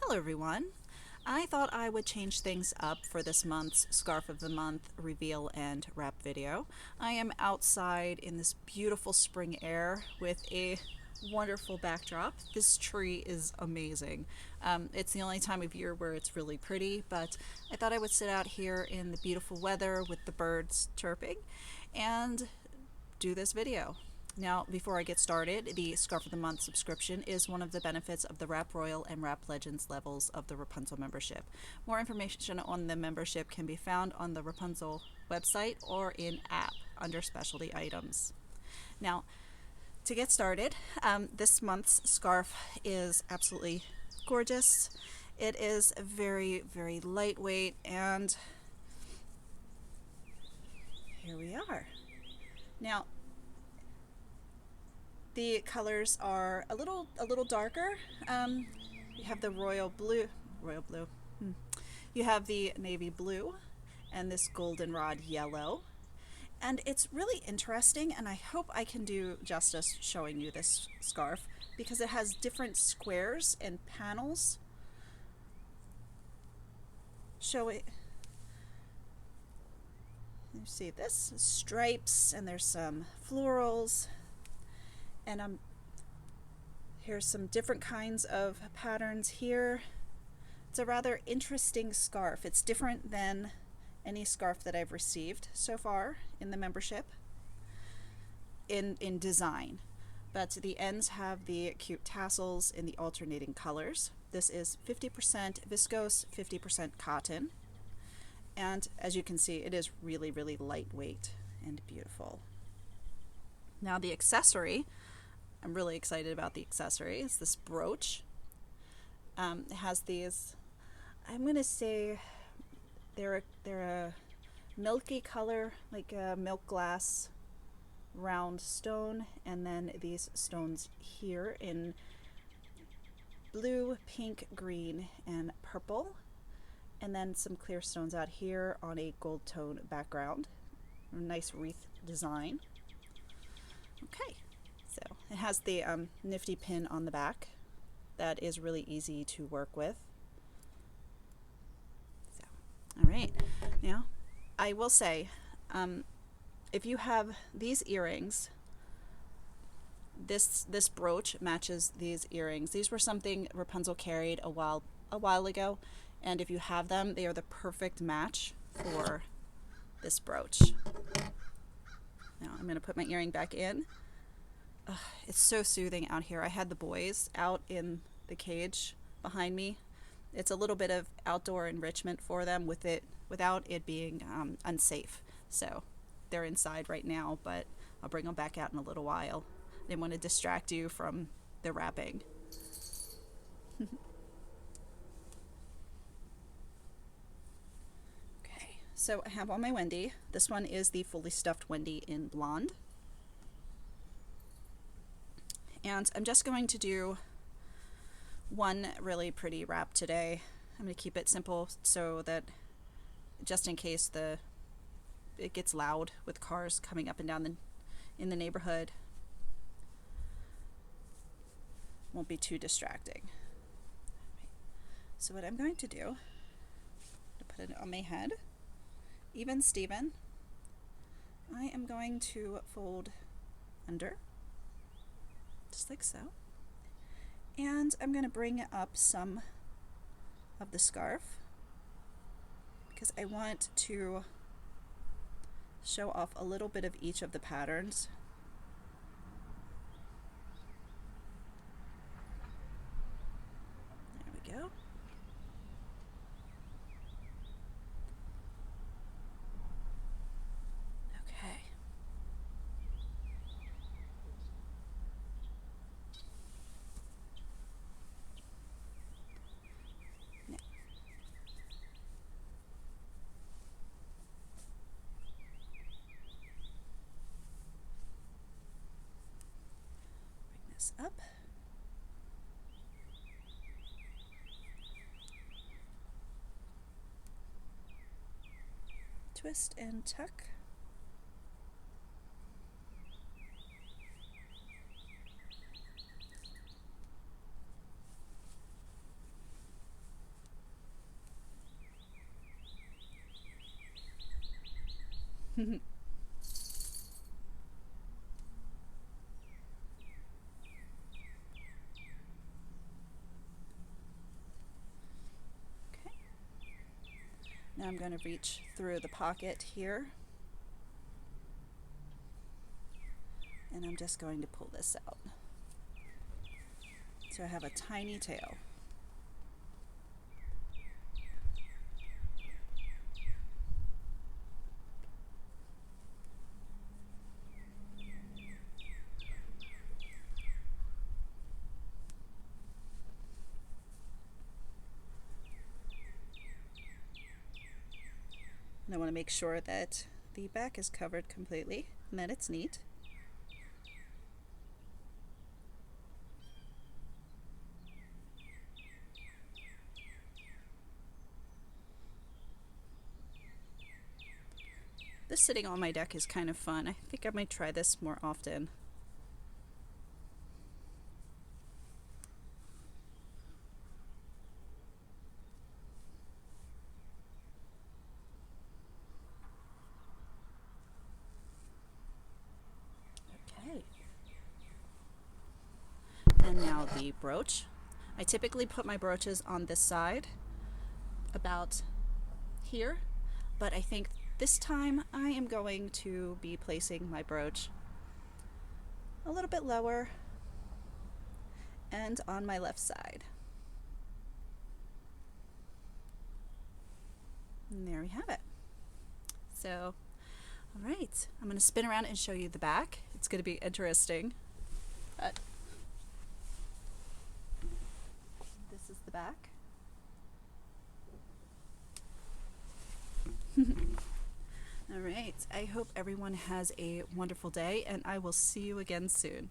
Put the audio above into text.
Hello everyone. I thought I would change things up for this month's Scarf of the Month reveal and wrap video. I am outside in this beautiful spring air with a wonderful backdrop. This tree is amazing. It's the only time of year where it's really pretty, but I thought I would sit out here in the beautiful weather with the birds chirping and do this video. Now, before I get started, the Scarf of the Month subscription is one of the benefits of the Wrap Royal and Wrap Legends levels of the Wrapunzel membership. More information on the membership can be found on the Wrapunzel website or in app under specialty items. Now, to get started, this month's scarf is absolutely gorgeous. It is very, very lightweight, and here we are. Now, the colors are a little darker. You have the royal blue. You have the navy blue and this goldenrod yellow. And it's really interesting, and I hope I can do justice showing you this scarf because it has different squares and panels. Show it. You see this? Stripes, and there's some florals. And here's some different kinds of patterns here. It's a rather interesting scarf. It's different than any scarf that I've received so far in the membership in design. But the ends have the cute tassels in the alternating colors. This is 50% viscose, 50% cotton. And as you can see, it is really, really lightweight and beautiful. Now the accessory, I'm really excited about the accessory. It's this brooch. It has these, I'm going to say they're a milky color, like a milk glass round stone, and then these stones here in blue, pink, green, and purple, and then some clear stones out here on a gold tone background. A nice wreath design. Okay. So it has the nifty pin on the back that is really easy to work with. So, all right. Now, I will say, if you have these earrings, this brooch matches these earrings. These were something Rapunzel carried a while ago, and if you have them, they are the perfect match for this brooch. Now I'm going to put my earring back in. It's so soothing out here. I had the boys out in the cage behind me. It's a little bit of outdoor enrichment for them without it being unsafe. So they're inside right now, but I'll bring them back out in a little while. I didn't want to distract you from the wrapping. Okay, so I have on my Wendy. This one is the fully stuffed Wendy in blonde. And I'm just going to do one really pretty wrap today. I'm going to keep it simple so that just in case it gets loud with cars coming up and down in the neighborhood, won't be too distracting. So what I'm going to do, to put it on my head, even Steven, I am going to fold under. Just like so. And I'm going to bring up some of the scarf because I want to show off a little bit of each of the patterns. There we go. Up. Twist and tuck. Okay. Now I'm going to reach through the pocket here, and I'm just going to pull this out. So I have a tiny tail. And I want to make sure that the back is covered completely and that it's neat. This sitting on my deck is kind of fun. I think I might try this more often. Okay. And now the brooch. I typically put my brooches on this side, about here, but I think this time I am going to be placing my brooch a little bit lower and on my left side. And there we have it. So, all right, I'm going to spin around and show you the back. It's going to be interesting. This is the back. All right, I hope everyone has a wonderful day, and I will see you again soon.